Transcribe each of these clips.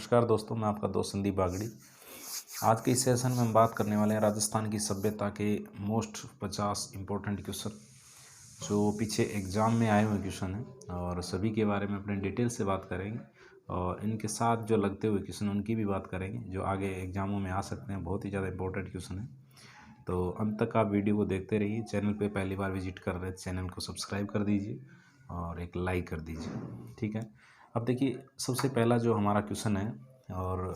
नमस्कार दोस्तों, मैं आपका दोस्त संदीप बागड़ी। आज के इस सेशन में हम बात करने वाले हैं राजस्थान की सभ्यता के मोस्ट 50 इम्पोर्टेंट क्वेश्चन जो पीछे एग्ज़ाम में आए हुए क्वेश्चन हैं और सभी के बारे में अपने डिटेल से बात करेंगे और इनके साथ जो लगते हुए क्वेश्चन उनकी भी बात करेंगे जो आगे एग्ज़ामों में आ सकते हैं। बहुत ही ज़्यादा इंपॉर्टेंट क्वेश्चन है, तो अंत तक आप वीडियो को देखते रहिए। चैनल पे पहली बार विजिट कर रहे हैं, चैनल को सब्सक्राइब कर दीजिए और एक लाइक कर दीजिए, ठीक है। अब देखिए, सबसे पहला जो हमारा क्वेश्चन है और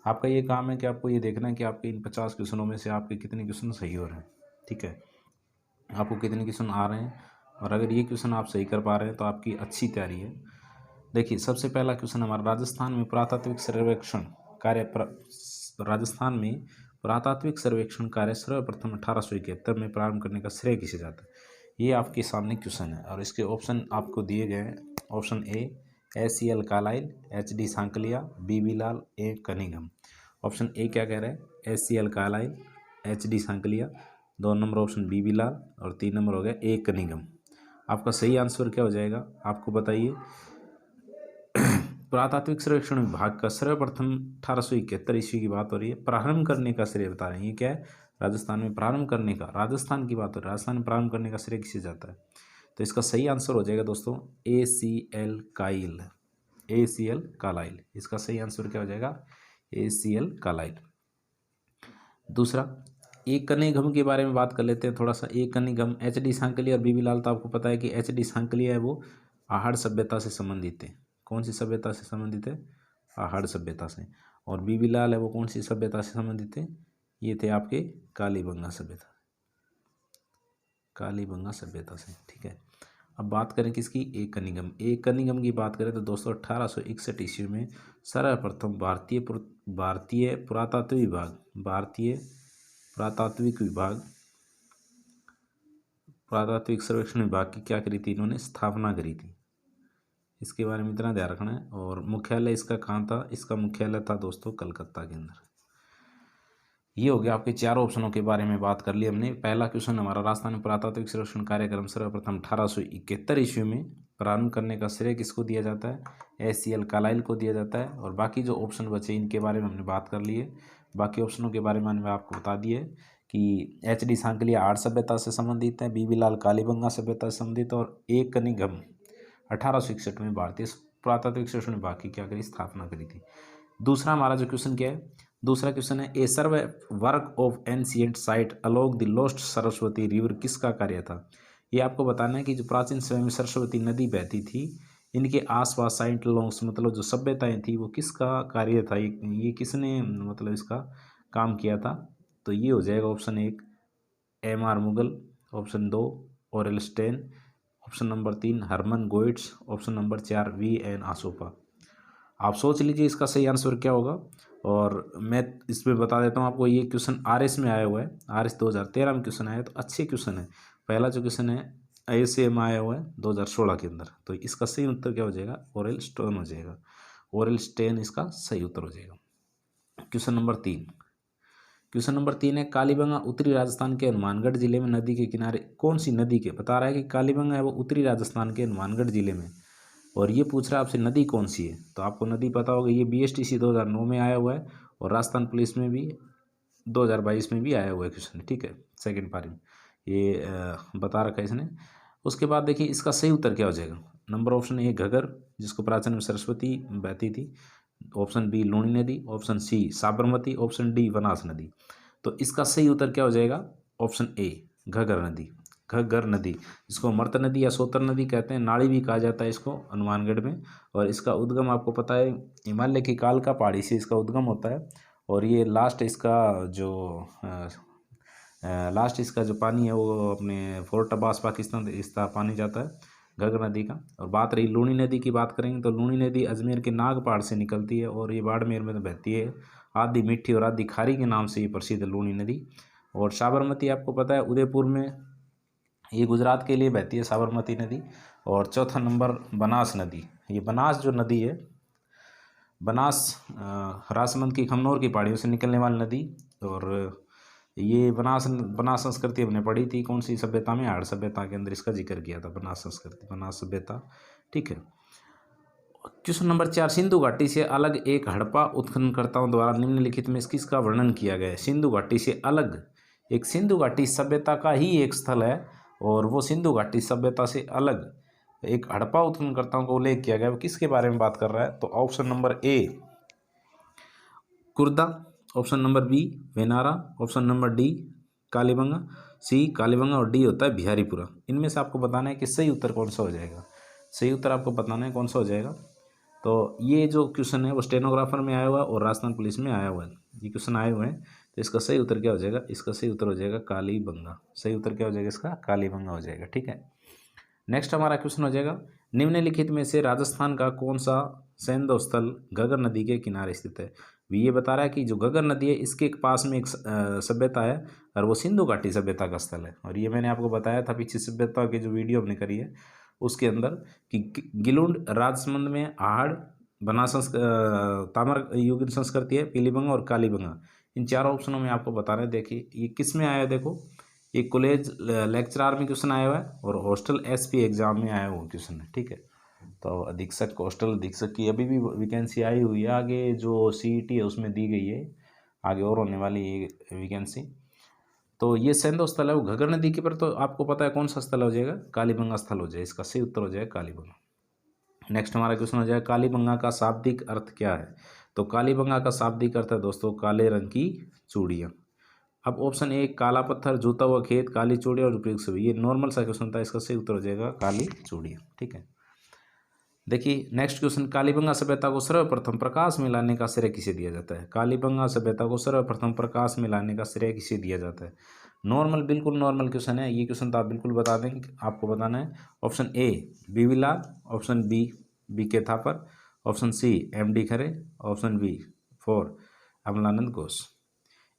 आपका ये काम है कि आपको ये देखना है कि आपके इन 50 क्वेश्चनों में से आपके कितने क्वेश्चन सही हो रहे हैं, ठीक है। आपको कितने क्वेश्चन आ रहे हैं और अगर ये क्वेश्चन आप सही कर पा रहे हैं तो आपकी अच्छी तैयारी है। देखिए, सबसे पहला क्वेश्चन हमारा राजस्थान में पुरातात्विक सर्वेक्षण राजस्थान में पुरातात्विक सर्वेक्षण कार्य सर्वप्रथम 1871 में प्रारंभ करने का श्रेय किसे जाता है। ये आपके सामने क्वेश्चन है और इसके ऑप्शन आपको दिए गए हैं। Option A C L Carlleyle, H D Sankalia, B B Lal, A Cunningham. Option A क्या कह रहे हैं? S C L Carlleyle, H D Sankalia. 2 number option B B Lal और 3 नंबर हो गया ए कनिंघम। आपका सही आंसर क्या हो जाएगा आपको बताइए। पुरातात्विक सर्वेक्षण विभाग का सर्वप्रथम 1871 ईस्वी की बात हो रही है। प्रारंभ करने का श्रेय बता रहे हैं। ये क्या है? राजस्थान में प्रारंभ करने का, राजस्थान की बात हो रही है, राजस्थान में प्रारंभ करने का श्रेय किसे जाता है? तो इसका सही आंसर हो जाएगा दोस्तों ए सी एल काइल, ए सी एल कालाइल। इसका सही आंसर क्या हो जाएगा? ए सी एल कालाइल। दूसरा, एक कनिघम के बारे में बात कर लेते हैं थोड़ा सा। एक कनिघम, एच डी सांकलिया और बीबी लाल। तो आपको पता है कि एच डी सांकलिया है वो आहड़ सभ्यता से संबंधित है। कौन सी सभ्यता से संबंधित है? आहड़ सभ्यता से। और बीबी लाल है वो कौन सी सभ्यता से संबंधित है? ये थे आपके कालीबंगा सभ्यता, कालीबंगा सभ्यता से, ठीक है। अब बात करें किसकी? एक कनिघम। एक कनिघम की बात करें तो दोस्तों 1861 ईस्वी में सर्वप्रथम भारतीय पुरातात्विक सर्वेक्षण विभाग की क्या करी थी? इन्होंने स्थापना करी थी। इसके बारे में इतना ध्यान रखना है। और मुख्यालय इसका कहाँ था? इसका मुख्यालय था दोस्तों कलकत्ता के अंदर। ये हो गया, आपके चारों ऑप्शनों के बारे में बात कर ली हमने। पहला क्वेश्चन हमारा, राजस्थान में पुरातात्विक सर्वेक्षण कार्यक्रम सर्वप्रथम 1871 ईस्वी में प्रारंभ करने का श्रेय किसको दिया जाता है? एस सी एल कालाइल को दिया जाता है। और बाकी जो ऑप्शन बचे इनके बारे में हमने बात कर ली है। बाकी ऑप्शनों के बारे में मैंने आपको बता दिए कि एच डी सांकलिया आर्य सभ्यता से संबंधित है, बी बी लाल कालीबंगा सभ्यता से संबंधित, और एक कनिघम 1861 में भारतीय पुरातात्विक सर्वेक्षण विभाग की क्या करी? स्थापना करी थी। दूसरा हमारा जो क्वेश्चन क्या है? दूसरा क्वेश्चन है, a survey work of ancient site along the lost Saraswati river किसका कार्य था? ये आपको बताना है कि जो प्राचीन समय में सरस्वती नदी बहती थी, इनके आसपास साइट लॉन्ग्स मतलब जो सभ्यताएं थी वो किसका कार्य था? ये किसने मतलब इसका काम किया था? तो ये हो जाएगा option 1 M R Mughal, option 2 Aurel Stein, option number 3 Hermann Goetz, option number 4 V N Asopa. आप सोच लीजिए इसका सही आंसर क्या होगा। और मैं इसमें बता देता हूँ आपको, ये क्वेश्चन आर एस में आया हुआ है। आर एस 2013 में क्वेश्चन आया है, तो अच्छे क्वेश्चन है। पहला जो क्वेश्चन है ISA में आया हुआ है 2016 के अंदर। तो इसका सही उत्तर क्या हो जाएगा? ओरेल स्टोन हो जाएगा। ओरेल स्टेन इसका सही उत्तर हो जाएगा। क्वेश्चन नंबर 3, क्वेश्चन नंबर 3 है, कालीबंगा उत्तरी राजस्थान के हनुमानगढ़ जिले में नदी के किनारे कौन सी नदी के? बता रहा है कि कालीबंगा है वो उत्तरी राजस्थान के हनुमानगढ़ जिले में, और ये पूछ रहा है आपसे नदी कौन सी है। तो आपको नदी पता होगा, ये BSTC 2009 में आया हुआ है और राजस्थान पुलिस में भी 2022 में भी आया हुआ है क्वेश्चन, ठीक है। सेकंड पारी में ये बता रखा है इसने। उसके बाद देखिए इसका सही उत्तर क्या हो जाएगा। नंबर ऑप्शन ए घगर, जिसको प्राचीन में सरस्वती बहती थी। ऑप्शन बी लूणी नदी, option C Sabarmati, option D Banas नदी। तो इसका सही उत्तर क्या हो जाएगा? ऑप्शन ए घगर नदी। घग्गर नदी, जिसको मर्त नदी या सोतर नदी कहते हैं, नाड़ी भी कहा जाता है इसको हनुमानगढ़ में। और इसका उद्गम आपको पता है हिमालय की कालका पहाड़ी से इसका उद्गम होता है। और ये लास्ट इसका जो पानी है वो अपने फोर्ट अब्बास पाकिस्तान इसका पानी जाता है घग्गर नदी का। और बात रही लूणी नदी की, बात करेंगे तो लूणी नदी अजमेर के नाग पहाड़ से निकलती है और ये बाड़मेर में बहती है। आधी मीठी और आधी खारी के नाम से ये प्रसिद्ध है लूणी नदी। और साबरमती आपको पता है उदयपुर में, ये गुजरात के लिए बहती है साबरमती नदी। और चौथा नंबर बनास नदी। ये बनास जो नदी है, बनास राजसमंद की खमनोर की पहाड़ियों से निकलने वाली नदी। और ये बनास संस्कृति हमने पढ़ी थी कौन सी सभ्यता में? आहड़ सभ्यता के अंदर इसका जिक्र किया था, बनास संस्कृति, बनास सभ्यता, ठीक है। क्वेश्चन नंबर 4, सिंधु घाटी से अलग एक हड़प्पा उत्खननकर्ताओं द्वारा निम्नलिखित में किसका वर्णन किया गया है। सिंधु घाटी से अलग एक सिंधु घाटी सभ्यता का ही एक स्थल है और वो सिंधु घाटी सभ्यता से अलग एक हड़प्पा उत्खननकर्ताओं का उल्लेख किया गया है। वो किसके बारे में बात कर रहा है, तो option number A Kurda, option number B Venara, option number D Kalibanga, C Kalibanga और डी होता है बिहारीपुरा। इनमें से आपको बताना है कि सही उत्तर कौन सा हो जाएगा। सही उत्तर आपको बताना है कौन सा हो जाएगा। तो ये जो क्वेश्चन है वो स्टेनोग्राफर में आया हुआ है और राजस्थान पुलिस में आया हुआ है, ये क्वेश्चन आए हुए हैं। तो इसका सही उत्तर क्या हो जाएगा, इसका सही उत्तर हो जाएगा कालीबंगा। सही उत्तर क्या हो जाएगा इसका, कालीबंगा हो जाएगा। ठीक है, नेक्स्ट हमारा क्वेश्चन हो जाएगा, निम्नलिखित में से राजस्थान का कौन सा सैंधव स्थल घग्गर नदी के किनारे स्थित है। ये बता रहा है कि जो घग्गर नदी है इसके पास में एक सभ्यता है और वो सिंधु घाटी सभ्यता का स्थल है। और ये मैंने आपको बताया था पिछली सभ्यता की जो वीडियो हमने करी है उसके अंदर कि गिलुंड राजसमंद में आहड़ बना ताम्र युगीन संस्कृति है, पीलीबंगा और कालीबंगा। इन चारों ऑप्शनों में आपको बताना है। देखिए ये किस में आया है, देखो ये कॉलेज लेक्चरार में क्वेश्चन आया हुआ है और हॉस्टल एसपी एग्जाम में आया हुआ क्वेश्चन है। ठीक है, तो अधीक्षक हॉस्टल अधीक्षक की अभी भी वैकेंसी आई हुई है, आगे जो सीईटी है उसमें दी गई है, आगे और होने वाली ये वैकेंसी। तो ये सैंधव स्थल है वो घग्गर नदी के पर, तो आपको पता है कौन सा स्थल हो जाएगा, कालीबंगा स्थल हो जाएगा। इसका सही उत्तर हो जाएगा कालीबंगा। नेक्स्ट हमारा क्वेश्चन हो जाएगा, कालीबंगा का शाब्दिक अर्थ क्या है। तो कालीबंगा का शाब्दिक अर्थ है दोस्तों काले रंग की चूड़ियाँ। अब ऑप्शन ए काला पत्थर, जूता हुआ खेत, काली चूड़ियाँ और उपयुक्त सभी, ये नॉर्मल सा क्वेश्चन था, इसका सही उत्तर हो जाएगा काली चूड़ियाँ। ठीक है, देखिए नेक्स्ट क्वेश्चन, कालीबंगा सभ्यता को सर्वप्रथम प्रकाश में लाने का श्रेय किसे दिया जाता है। कालीबंगा सभ्यता को सर्वप्रथम प्रकाश में लाने का श्रेय किसे दिया जाता है। नॉर्मल, बिल्कुल नॉर्मल क्वेश्चन है ये क्वेश्चन, तो आप बिल्कुल बता देंगे। आपको बताना है ऑप्शन ए बीवी लाल, option B B K Thapar, option C M D Khare, option B 4 Amalananda Ghosh.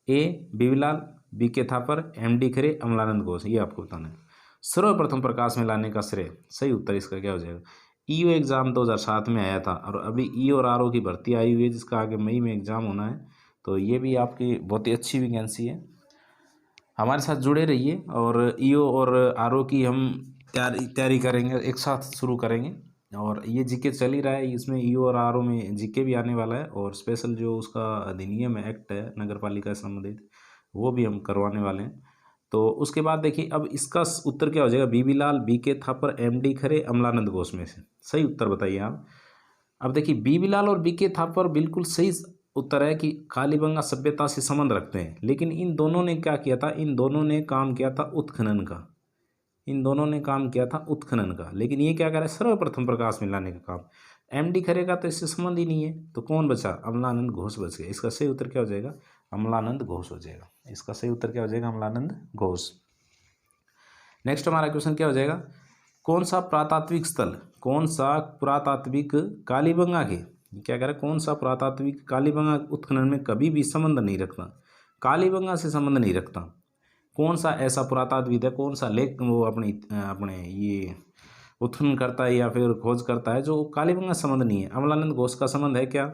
A B B Lal, B K Thapar, M D Khare, Amalananda Ghosh, ये आपको बताना है। सर्वप्रथम प्रकाश में लाने का श्रेय, सही उत्तर इसका क्या हो जाएगा। ईओ एग्ज़ाम 2007 में आया था और अभी ई और आर ओ की भर्ती आई हुई है जिसका आगे मई में एग्ज़ाम होना है। तो ये भी आपकी बहुत ही अच्छी वैकेंसी है, हमारे साथ जुड़े रहिए। और ईओ और आर ओ की हम तैयारी करेंगे, एक साथ शुरू करेंगे। और ये जीके चल ही रहा है, इसमें ईओ और आर ओ में जीके भी आने वाला है और स्पेशल जो उसका अधिनियम है, एक्ट है नगर पालिका से संबंधित, वो भी हम करवाने वाले हैं। तो उसके बाद देखिए अब इसका उत्तर क्या हो जाएगा, बीबी लाल, B K Thapar, M D Khare, Amalananda Ghosh में से सही उत्तर बताइए आप। अब देखिए बीबी लाल और बी के थापर बिल्कुल सही उत्तर है कि कालीबंगा सभ्यता से संबंध रखते हैं, लेकिन इन दोनों ने क्या किया था, इन दोनों ने काम किया था उत्खनन का, इन दोनों ने काम किया था उत्खनन का। लेकिन ये क्या कर रहा है, सर्वप्रथम प्रकाश में लाने का काम। एम डी खरे का तो इससे संबंध ही नहीं है, तो कौन बचा, अमलानंद घोष बच गया। इसका सही उत्तर क्या हो जाएगा, अमलानंद घोष हो जाएगा। इसका सही उत्तर क्या हो जाएगा, अमलानंद घोष। नेक्स्ट हमारा क्वेश्चन क्या हो जाएगा, कौन सा पुरातात्विक स्थल, कौन सा पुरातात्विक कालीबंगा के, क्या कह रहा है, कौन सा पुरातात्विक कालीबंगा उत्खनन में कभी भी संबंध नहीं रखता, कालीबंगा से संबंध नहीं रखता। कौन सा ऐसा पुरातात्विक है, कौन सा लेख वो अपने ये उत्खनन करता है या फिर खोज करता है जो कालीबंगा संबंध नहीं है। अमलानंद घोष का संबंध है क्या,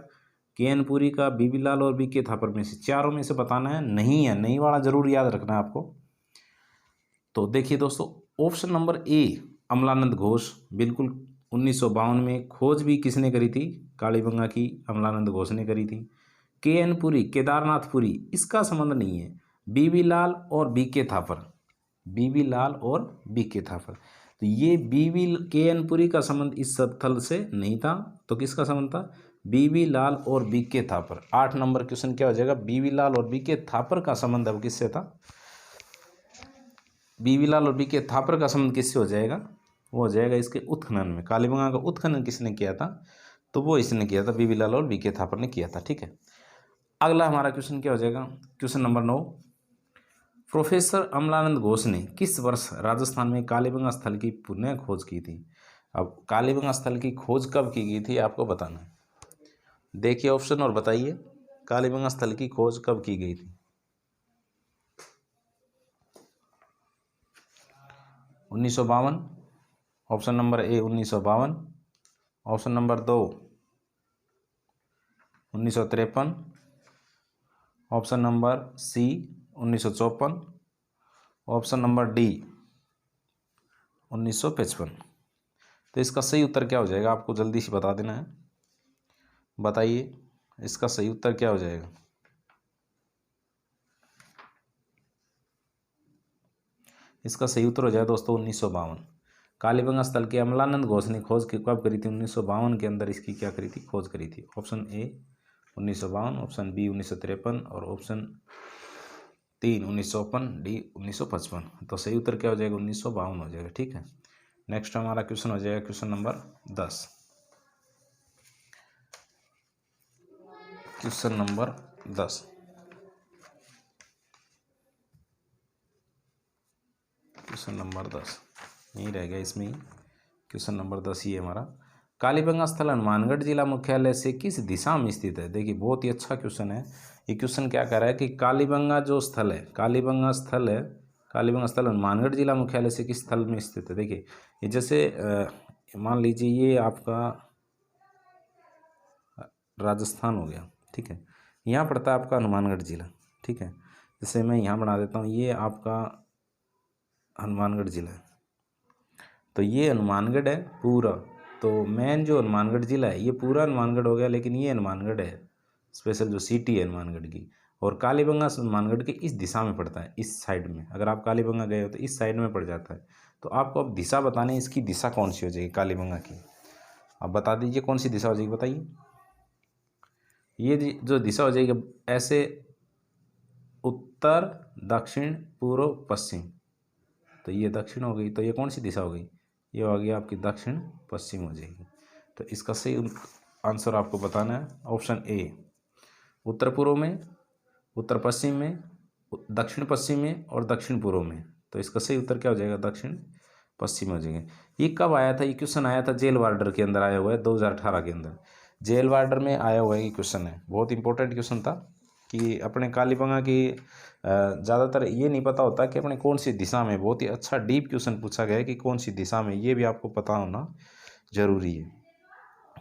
के एन पुरी का, बीबी लाल और बी के थापर में से चारों में से बताना है। नहीं है, नहीं वाला जरूर याद रखना है आपको। तो देखिए दोस्तों, ऑप्शन नंबर ए अमलानंद घोष बिल्कुल 1952 में खोज भी किसने करी थी, कालीबंगा की अमलानंद घोष ने करी थी। के एन पुरी, केदारनाथ पुरी, इसका संबंध नहीं है। बीबी लाल और बी के थापर, बीबी लाल और बी के थापर, तो ये बीबी के एन पुरी का संबंध इस स्थल से नहीं था, तो किसका संबंध था, बीबी लाल और B K Thapar. 8 number question क्या हो जाएगा, बीबी लाल और बी के थापर का संबंध अब किससे था, बीबी लाल और बी के थापर का संबंध किससे हो जाएगा, वो हो जाएगा इसके उत्खनन में। कालीबंगा का उत्खनन किसने किया था, तो वो इसने किया था, बीबी लाल और बी के थापर ने किया था। ठीक है, अगला हमारा क्वेश्चन क्या हो जाएगा, question number 9, professor Amalanand Ghosh ने किस वर्ष राजस्थान में कालीबंगा स्थल की पुनः खोज की थी। अब कालीबंगा स्थल की खोज कब की गई थी आपको बताना है। देखिए ऑप्शन और बताइए, कालीबंगा स्थल की खोज कब की गई थी। 1952, option number A 1952, option number 2 1953, option number C 1954, option number D 1955। तो इसका सही उत्तर क्या हो जाएगा, आपको जल्दी से बता देना है। बताइए इसका सही उत्तर क्या हो जाएगा। इसका सही उत्तर हो जाएगा दोस्तों 1952। कालीबंगा स्थल की अमलानंद घोष ने खोज कब करी थी? 1952 के अंदर इसकी क्या करी थी? खोज करी थी। ऑप्शन ए 1952, ऑप्शन बी 1953 और ऑप्शन 3 1955, डी 1955। तो सही उत्तर क्या हो जाएगा? 1952 हो जाएगा। ठीक है, नेक्स्ट हमारा क्वेश्चन हो जाएगा question number 10। Question number 10, question number 10 यही रह गया इसमें ही। क्वेश्चन नंबर 10 ये हमारा, कालीबंगा स्थल हनुमानगढ़ जिला मुख्यालय से किस दिशा में स्थित है? देखिए बहुत ही अच्छा क्वेश्चन है। ये क्वेश्चन क्या कह रहा है कि कालीबंगा जो स्थल है, कालीबंगा स्थल है, कालीबंगा स्थल हनुमानगढ़ जिला मुख्यालय से किस स्थल में स्थित है? देखिए ये जैसे मान लीजिए ये आपका राजस्थान हो गया, ठीक है, यहाँ पड़ता है आपका हनुमानगढ़ जिला। ठीक है, जैसे मैं यहाँ बना देता हूँ, ये आपका हनुमानगढ़ जिला है, तो ये हनुमानगढ़ है पूरा। तो मेन जो हनुमानगढ़ जिला है ये पूरा हनुमानगढ़ हो गया, लेकिन ये हनुमानगढ़ है स्पेशल जो सिटी है हनुमानगढ़ की। और कालीबंगा हनुमानगढ़ के इस दिशा में पड़ता है, इस साइड में। अगर आप कालीबंगा गए हो तो इस साइड में पड़ जाता है। तो आपको अब दिशा बतानी है, इसकी दिशा कौन सी हो जाएगी कालीबंगा की? आप बता दीजिए कौन सी दिशा हो जाएगी, बताइए। ये जो दिशा हो जाएगी ऐसे उत्तर दक्षिण पूर्व पश्चिम, तो ये दक्षिण हो गई, तो ये कौन सी दिशा हो गई? ये हो गई आपकी दक्षिण पश्चिम हो जाएगी। तो इसका सही आंसर आपको बताना है ऑप्शन ए, उत्तर पूर्व में, उत्तर पश्चिम में, दक्षिण पश्चिम में और दक्षिण पूर्व में। तो इसका सही उत्तर क्या हो जाएगा? दक्षिण पश्चिम हो जाएगा। ये कब आया था? ये क्वेश्चन आया था जेल वार्डर के अंदर आया हुआ है, 2018 के अंदर जेल वार्डर में आया हुआ है। ये क्वेश्चन है, बहुत इंपॉर्टेंट क्वेश्चन था कि अपने कालीबंगा की ज़्यादातर ये नहीं पता होता कि अपने कौन सी दिशा में। बहुत ही अच्छा डीप क्वेश्चन पूछा गया है कि कौन सी दिशा में, ये भी आपको पता होना जरूरी है।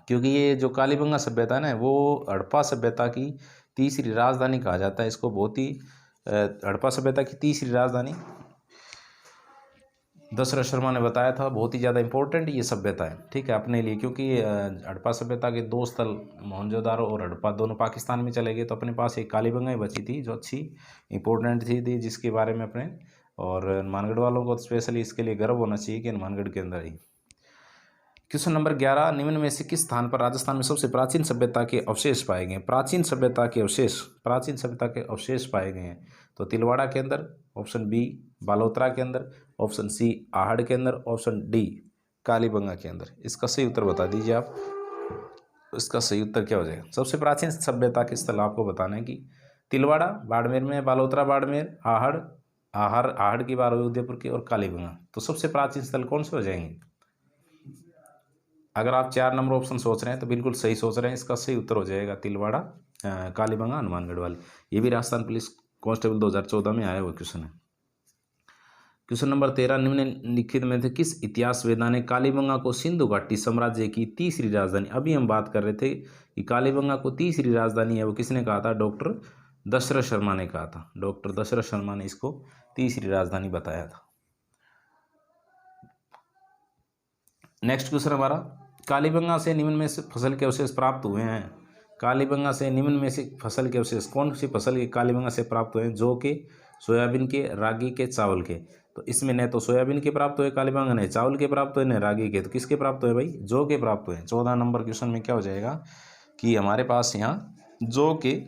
क्योंकि ये जो कालीबंगा सभ्यता है ना, वो हड़प्पा सभ्यता की तीसरी राजधानी कहा जाता है इसको। बहुत ही हड़प्पा सभ्यता की तीसरी राजधानी दशरथ शर्मा ने बताया था। बहुत ही ज़्यादा इंपॉर्टेंट ये सभ्यता है, ठीक है, अपने लिए। क्योंकि हड़प्पा सभ्यता के दो स्थल मोहनजोदारो और हड़प्पा दोनों पाकिस्तान में चले गए, तो अपने पास एक कालीबंगा ही बची थी जो अच्छी इंपॉर्टेंट थी जिसके बारे में अपने और हनुमानगढ़ वालों को स्पेशली इसके लिए गर्व होना चाहिए कि हनुमानगढ़ के अंदर ही। क्वेश्चन नंबर 11, निम्न में से किस स्थान पर राजस्थान में सबसे प्राचीन सभ्यता के अवशेष पाए गए? प्राचीन सभ्यता के अवशेष, प्राचीन सभ्यता के अवशेष पाए गए हैं। तो तिलवाड़ा के अंदर, ऑप्शन बी बालोतरा के अंदर, ऑप्शन सी आहड़ के अंदर, ऑप्शन डी कालीबंगा के अंदर। इसका सही उत्तर बता दीजिए आप। इसका सही उत्तर क्या हो जाएगा? सबसे प्राचीन सभ्यता के स्थल आपको बताना है कि तिलवाड़ा बाड़मेर में, बालोतरा बाड़मेर, आहड़ की बात हुई उदयपुर की, और कालीबंगा। तो सबसे प्राचीन स्थल कौन से हो जाएंगे? अगर आप 4 नंबर ऑप्शन सोच रहे हैं तो बिल्कुल सही सोच रहे हैं। इसका सही उत्तर हो जाएगा तिलवाड़ा, कालीबंगा, हनुमानगढ़ वाली। ये भी राजस्थान पुलिस कांस्टेबल 2014 में आया हुआ क्वेश्चन है। क्वेश्चन नंबर 13, निम्नलिखित में से किस इतिहास वेदा ने कालीबंगा को सिंधु घाटी साम्राज्य की तीसरी राजधानी, अभी हम बात कर रहे थे कि कालीबंगा को तीसरी राजधानी है, वो किसने कहा था? डॉक्टर दशरथ शर्मा ने कहा था। डॉक्टर दशरथ शर्मा ने इसको तीसरी राजधानी बताया था। नेक्स्ट क्वेश्चन हमारा, कालीबंगा से निम्न में से फसल के अवशेष प्राप्त हुए हैं। कालीबंगा से निम्न में से फसल के अवशेष, कौन सी फसल के कालीबंगा से प्राप्त हुए हैं? जौ के, सोयाबीन के, रागी के, चावल के। तो इसमें न तो सोयाबीन के प्राप्त हुए कालीबंगा, न चावल के प्राप्त हुए, न रागी के। तो किसके प्राप्त हुए भाई? जौ के प्राप्त हुए। 14 नंबर क्वेश्चन में क्या हो जाएगा कि हमारे पास यहाँ जौ के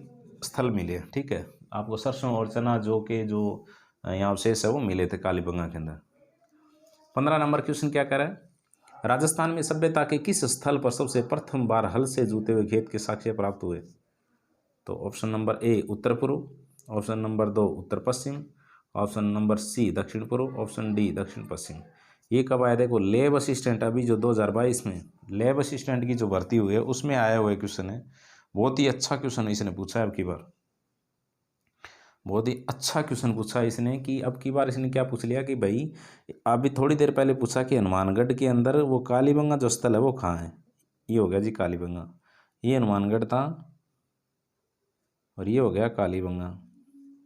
स्थल मिले। ठीक है, आपको सरसों और चना जौ के जो यहाँ अवशेष है वो मिले थे कालीबंगा के अंदर। 15 नंबर क्वेश्चन क्या कह रहा है? राजस्थान में सभ्यता के किस स्थल पर सबसे प्रथम बार हल से जोते हुए खेत के साक्ष्य प्राप्त हुए? तो ऑप्शन नंबर ए उत्तर पूर्व, ऑप्शन नंबर 2 उत्तर पश्चिम, ऑप्शन नंबर सी दक्षिण पूर्व, ऑप्शन डी दक्षिण पश्चिम। ये कब आया? देखो लैब असिस्टेंट, अभी जो 2022 में लैब असिस्टेंट की जो भर्ती हुई है उसमें आया हुआ क्वेश्चन है। बहुत ही अच्छा क्वेश्चन इसने पूछा है अब की बार, बहुत ही अच्छा क्वेश्चन पूछा इसने कि अब की बार इसने क्या पूछ लिया कि भाई अभी थोड़ी देर पहले पूछा कि हनुमानगढ़ के अंदर वो कालीबंगा जो स्थल है वो कहाँ है। ये हो गया जी कालीबंगा, ये हनुमानगढ़ था और ये हो गया कालीबंगा।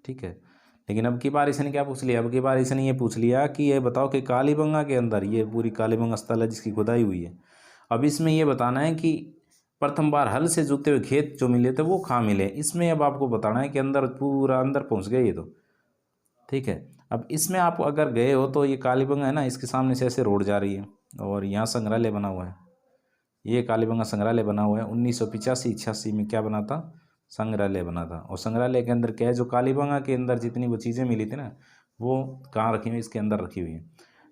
ठीक है, लेकिन अब की बार इसने क्या पूछ लिया? अब की बार इसने ये पूछ लिया कि ये बताओ कि कालीबंगा के अंदर, ये पूरी कालीबंगा स्थल है जिसकी खुदाई हुई है, अब इसमें ये बताना है कि प्रथम बार हल से जोते हुए खेत जो मिले थे वो कहाँ मिले। इसमें अब आपको बताना है कि अंदर, पूरा अंदर पहुँच गए ये तो, ठीक है। अब इसमें आप अगर गए हो तो ये कालीबंगा है ना, इसके सामने से ऐसे रोड जा रही है और यहाँ संग्रहालय बना हुआ है। ये कालीबंगा संग्रहालय बना हुआ है। 1985-86 में क्या बना था, संग्रहालय बना था। और संग्रहालय के अंदर क्या है, जो कालीबंगा के अंदर जितनी वो चीज़ें मिली थी ना, वो कहाँ रखी हुई, इसके अंदर रखी हुई है।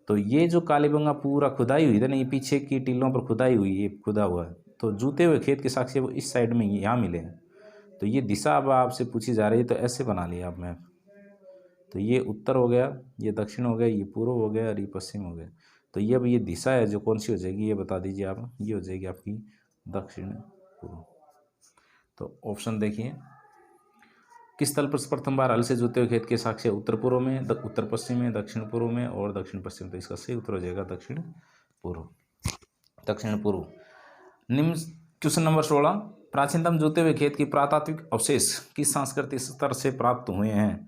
तो ये जो कालीबंगा पूरा खुदाई हुई थी ना, ये पीछे की टीलों पर खुदाई हुई, ये खुदा हुआ है। तो जूते हुए खेत के साक्ष्य वो इस साइड में यहाँ मिले हैं। तो ये दिशा अब आपसे पूछी जा रही है, तो ऐसे बना लिया आप मैप। तो ये उत्तर हो गया, ये दक्षिण हो गया, ये पूर्व हो गया और ये पश्चिम हो गया। तो ये अब ये दिशा है जो कौन सी हो जाएगी, ये बता दीजिए आप। ये हो जाएगी आपकी दक्षिण पूर्व। तो ऑप्शन देखिए, किस तल पर प्रथम बार हल से जोते हुए खेत के साक्ष्य, उत्तर पूर्व में, उत्तर पश्चिम में, दक्षिण पूर्व में और दक्षिण पश्चिम। तो इसका सही उत्तर हो जाएगा दक्षिण पूर्व, दक्षिण पूर्व। निम्न क्वेश्चन नंबर 16, प्राचीनतम जोते हुए खेत की पुरातात्विक अवशेष किस सांस्कृतिक स्तर से प्राप्त हुए हैं।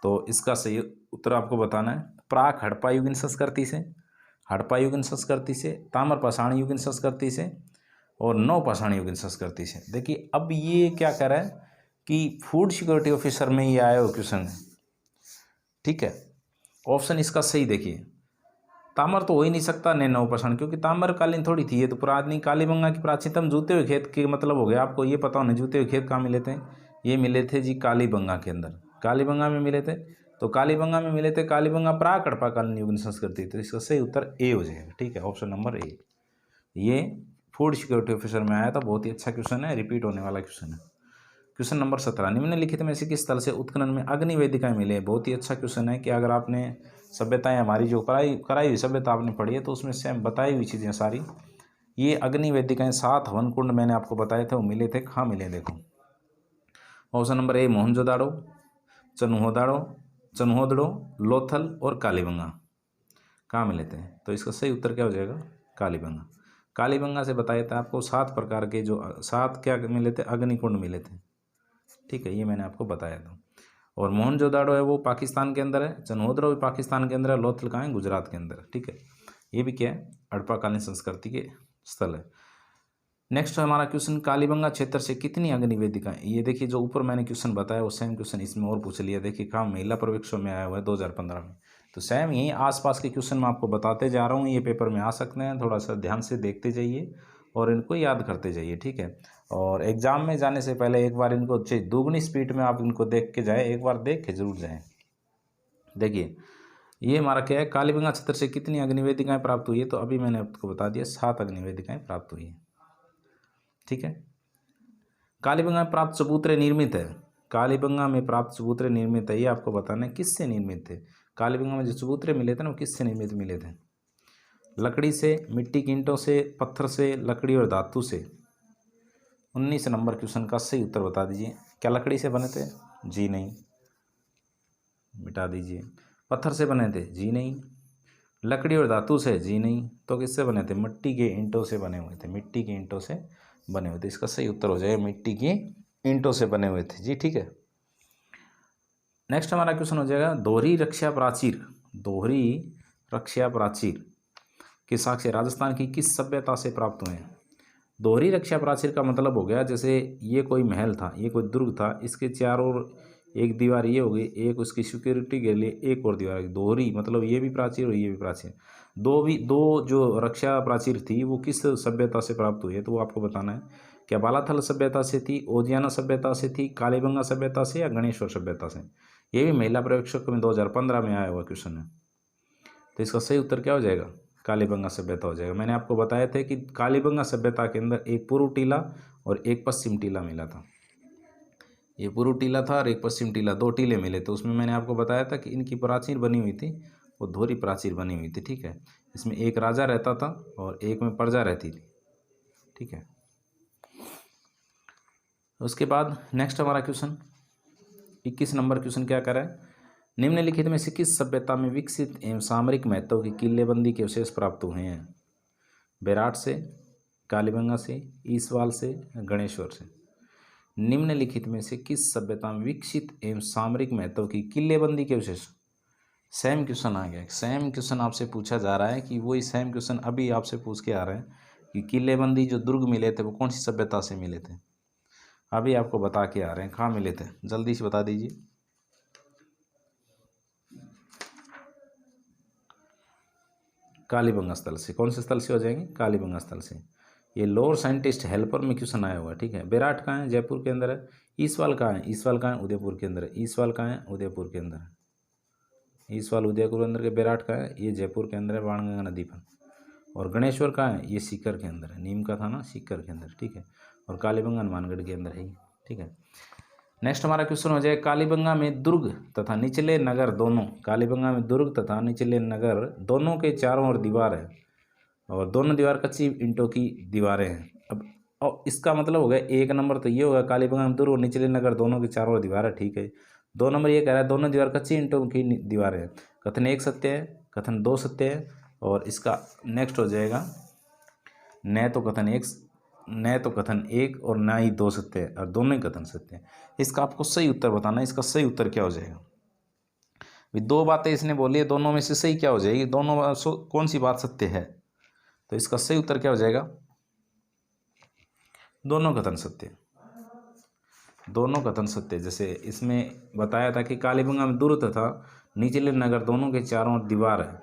तो इसका सही उत्तर आपको बताना है। प्राक हड़प्पा युगीन संस्कृति से, हड़प्पा युगीन संस्कृति से, ताम्रपाषाण युगीन संस्कृति से और नवपाषाण युगीन संस्कृति से। देखिए अब ये क्या कर रहा है कि फूड सिक्योरिटी ऑफिसर में ये आया हो क्वेश्चन है, ठीक है। ऑप्शन इसका सही देखिए, ताम्र तो हो ही नहीं सकता, नहीं नवपाषाण, क्योंकि ताम्रकालीन थोड़ी थी ये तो पुरानी। कालीबंगा की प्राचीनतम जूते हुए खेत के मतलब हो गया, आपको ये पता होना जूते हुए खेत कहाँ मिले थे। ये मिले थे जी कालीबंगा के अंदर, कालीबंगा में मिले थे। तो कालीबंगा में मिले थे, कालीबंगा प्राक हड़प्पाकालीन युगीन संस्कृति। तो इसका सही उत्तर ए हो जाएगा, ठीक है, ऑप्शन नंबर ए। ये फूड सिक्योरिटी ऑफिसर में आया था, बहुत ही अच्छा क्वेश्चन है, रिपीट होने वाला क्वेश्चन है। क्वेश्चन नंबर 17, निम्नलिखित में से किस स्थल से उत्खनन में अग्नि वेदिकाएं मिले। बहुत ही अच्छा क्वेश्चन है कि अगर आपने सभ्यताएं हमारी जो कराई हुई सभ्यता आपने पढ़ी है तो उसमें से बताई हुई चीज़ें सारी, ये अग्नि वेदिकाएं 7 हवन कुंड मैंने आपको बताए थे, वो मिले थे, कहाँ मिले देखो। ऑप्शन नंबर ए मोहनजोदाड़ो, चन्होदड़ो, लोथल और कालीबंगा, कहाँ मिले थे। तो इसका सही उत्तर क्या हो जाएगा, कालीबंगा। कालीबंगा से बताया था आपको 7 प्रकार के जो 7 क्या मिले थे, अग्निकुंड मिले थे, ठीक है, ये मैंने आपको बताया था। और मोहनजोदाड़ो है वो पाकिस्तान के अंदर है, चन्होदड़ो भी पाकिस्तान के अंदर है, लोथल कहाँ है, गुजरात के अंदर, ठीक है। ये भी क्या है, हड़प्पाकालीन संस्कृति के स्थल है। नेक्स्ट हमारा क्वेश्चन, कालीबंगा क्षेत्र से कितनी अग्नि वेदिकाएं। ये देखिए जो ऊपर मैंने क्वेश्चन बताया वो सेम क्वेश्चन इसमें और पूछ लिया। देखिए कहाँ, महिला पर्यवेक्षकों में आया हुआ है 2015 में। तो सेम यही आसपास के क्वेश्चन मैं आपको बताते जा रहा हूँ, ये पेपर में आ सकते हैं, थोड़ा सा ध्यान से देखते जाइए और इनको याद करते जाइए, ठीक है। और एग्जाम में जाने से पहले एक बार इनको दोगुनी स्पीड में आप इनको देख के जाए, एक बार देख के जरूर जाएँ। देखिए ये हमारा क्या है, कालीबंगा क्षेत्र से कितनी अग्निवेदिकाएं प्राप्त हुई है। तो अभी मैंने आपको बता दिया 7 अग्निवेदिकाएं प्राप्त हुई है, ठीक है। कालीबंगा में प्राप्त चबूतरे निर्मित है, कालीबंगा में प्राप्त चबूतरे निर्मित है, ये आपको बताना है किससे निर्मित थे। कालीबंगा में जो चबूतरे मिले थे ना वो किससे निर्मित मिले थे। लकड़ी से, मिट्टी की ईंटों से, पत्थर से, लकड़ी और धातु से। 19 नंबर क्वेश्चन का सही उत्तर बता दीजिए। क्या लकड़ी से बने थे, जी नहीं, मिटा दीजिए। पत्थर से बने थे, जी नहीं। लकड़ी और धातु से, जी नहीं। तो किससे बने थे, मिट्टी के ईंटों से बने हुए थे, मिट्टी के ईंटों से बने हुए थे। इसका सही उत्तर हो जाएगा मिट्टी की ईंटों से बने हुए थे जी, ठीक है। नेक्स्ट हमारा क्वेश्चन हो जाएगा, दोहरी रक्षा प्राचीर, दोहरी रक्षा प्राचीर के साक्ष्य राजस्थान की किस सभ्यता से प्राप्त हुए हैं। दोहरी रक्षा प्राचीर का मतलब हो गया, जैसे ये कोई महल था, ये कोई दुर्ग था, इसके चारों ओर एक दीवार ये हो गई, एक उसकी सिक्योरिटी के लिए एक और दीवार, दोहरी मतलब ये भी प्राचीर और ये भी प्राचीर। दो जो रक्षा प्राचीर थी वो किस सभ्यता से प्राप्त हुई है, तो वो आपको बताना है। क्या बालाथल सभ्यता से थी, ओजियाना सभ्यता से थी, कालीबंगा सभ्यता से या गणेश्वर सभ्यता से। ये भी महिला पर्यवेक्षक में 2015 में आया हुआ क्वेश्चन है। तो इसका सही उत्तर क्या हो जाएगा, कालीबंगा सभ्यता हो जाएगा। मैंने आपको बताया था कि कालीबंगा सभ्यता के अंदर एक पूर्व टीला और एक पश्चिम टीला मिला था। ये पूर्व टीला था और एक पश्चिम टीला, 2 टीले मिले। तो उसमें मैंने आपको बताया था कि इनकी प्राचीर बनी हुई थी, वो दोहरी प्राचीर बनी हुई थी, ठीक है। इसमें एक राजा रहता था और एक में प्रजा रहती थी, ठीक है। उसके बाद नेक्स्ट हमारा क्वेश्चन 21 नंबर क्वेश्चन क्या कर रहा है, निम्नलिखित में से किस सभ्यता में विकसित एवं सामरिक महत्व की किलेबंदी के अवशेष प्राप्त हुए हैं। बेराट से, कालीबंगा से, ईसवाल से, गणेश्वर से। निम्नलिखित में से किस सभ्यता में विकसित एवं सामरिक महत्व की किलेबंदी के अवशेष। सेम क्वेश्चन आ गया, सेम क्वेश्चन आपसे पूछा जा रहा है कि वही सेम क्वेश्चन अभी आपसे पूछ के आ रहे हैं कि किलेबंदी जो दुर्ग मिले थे वो कौन सी सभ्यता से मिले थे। अभी आपको बता के आ रहे हैं कहाँ मिले थे, जल्दी से बता दीजिए। कालीबंगा स्थल से। कौन से स्थल से हो जाएंगे? कालीबंगा स्थल से। ये लोअर साइंटिस्ट हेल्पर में क्वेश्चन आया हुआ है, ठीक है। बेराट कहाँ है? जयपुर के अंदर है। ईसवाल कहाँ है? ईसवाल कहाँ है? उदयपुर के अंदर है। ईसवाल कहाँ है? उदयपुर के अंदर है। ईसवाल उदयपुर के अंदर के। बेराट कहाँ है? ये जयपुर के अंदर है, बाणगंगा नदी पर। और गणेश्वर कहाँ है? ये सीकर के अंदर है, नीम का था ना, सीकर के अंदर, ठीक है। और कालीबंगा हनुमानगढ़ के अंदर है, ठीक है। नेक्स्ट हमारा क्वेश्चन हो जाए, कालीबंगा में दुर्ग तथा निचले नगर दोनों, कालीबंगा में दुर्ग तथा निचले नगर दोनों के चारों ओर दीवार है और दोनों दीवार कच्ची ईंटों की दीवारें हैं। अब और इसका मतलब हो गया, एक नंबर तो ये होगा कालीबंगा में दुर्ग और निचले नगर दोनों के चारों ओर दीवार है, ठीक है। 2 नंबर ये कह रहा है दोनों दीवार कच्ची ईंटों की दीवारें हैं। कथन 1 सत्य है, कथन 2 सत्य है और इसका नेक्स्ट हो जाएगा न तो कथन 1 और ना ही 2 सत्य है और दोनों ही कथन सत्य है। इसका आपको सही उत्तर बताना है। इसका सही उत्तर क्या हो जाएगा? 2 बातें इसने बोली है, दोनों में से सही क्या हो जाएगी? दोनों कौन सी बात सत्य है? तो इसका सही उत्तर क्या हो जाएगा? दोनों कथन सत्य। दोनों कथन सत्य। जैसे इसमें बताया था कि कालीबंगा में दुर्ग तथा निचले नगर दोनों के चारों ओर दीवार है,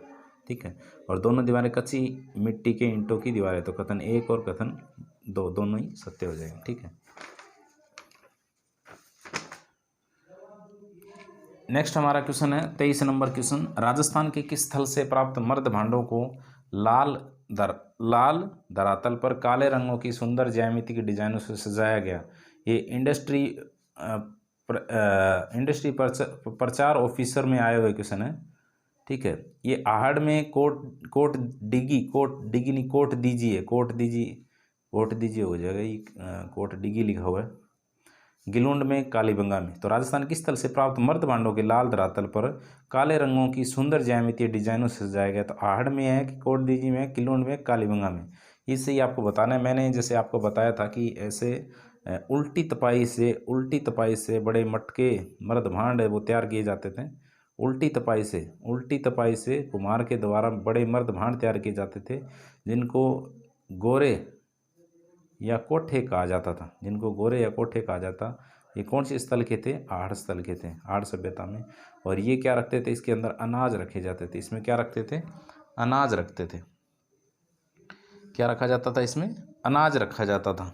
ठीक है। और दोनों दीवारें कच्ची मिट्टी के ईंटों की दीवार है। तो कथन 1 और कथन 2 दोनों ही सत्य हो जाएंगे, ठीक है। नेक्स्ट हमारा क्वेश्चन है 23 नंबर क्वेश्चन, राजस्थान के किस स्थल से प्राप्त मर्द भांडों को लाल धरातल पर काले रंगों की सुंदर ज्यामिति के डिजाइनों से सजाया गया? ये इंडस्ट्री प्रचार ऑफिसर में आए हुए क्वेश्चन है, ठीक है। ये आहड़ में कोट दीजिए हो जाएगा, ये कोट डिगी लिखा हुआ है। गिलुंड में, कालीबंगा में। तो राजस्थान किस स्थल से प्राप्त मर्द भांडों के लाल धरातल पर काले रंगों की सुंदर ज्यामितीय डिजाइनों से सजाया गया? तो आहड़ में है कि कोट दीजी में, गिलुंड में, कालीबंगा में। इससे ही आपको बताना है। मैंने जैसे आपको बताया था कि ऐसे उल्टी तपाई से बड़े मटके मर्द भांड वो तैयार किए जाते थे। उल्टी तपाई से कुम्हार के द्वारा बड़े मर्द भांड तैयार किए जाते थे, जिनको गोरे या कोठे कहा जाता। ये कौन से स्थल के थे? आहड़ स्थल के थे, आहड़ सभ्यता में। और ये क्या रखते थे? इसके अंदर अनाज रखे जाते थे। इसमें क्या रखते थे? अनाज रखते थे। क्या रखा जाता था? इसमें अनाज रखा जाता था।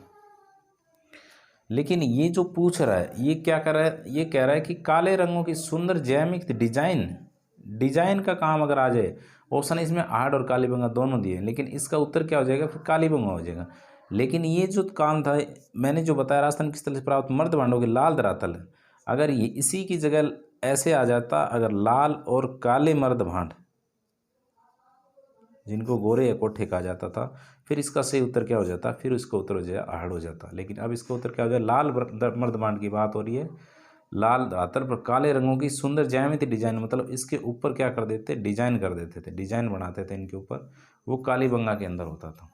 लेकिन ये जो पूछ रहा है, ये क्या कर रहा है? ये कह रहा है कि काले रंगों की सुंदर जैमिक डिजाइन का काम अगर आ जाए, ऑप्शन इसमें आहड़ और कालीबंगा दोनों दिए, लेकिन इसका उत्तर क्या हो जाएगा? फिर कालीबंगा हो जाएगा। लेकिन ये जो काम था, मैंने जो बताया, राजस्थान किस स्थल से प्राप्त मर्द भांडों के लाल धरातल, अगर ये इसी की जगह ऐसे आ जाता, अगर लाल और काले मर्द भांड जिनको गोरे या कोठे कहा जाता था, फिर इसका सही उत्तर क्या हो जाता? फिर इसका उत्तर हो जाए आहड़ हो जाता। लेकिन अब इसका उत्तर क्या हो जाए? लाल मर्द भांड की बात हो रही है। लाल धरातल पर काले रंगों की सुंदर ज्यामिति डिजाइन, मतलब इसके ऊपर क्या कर देते? डिजाइन कर देते थे, डिजाइन बनाते थे इनके ऊपर। वो कालीबंगा के अंदर होता था।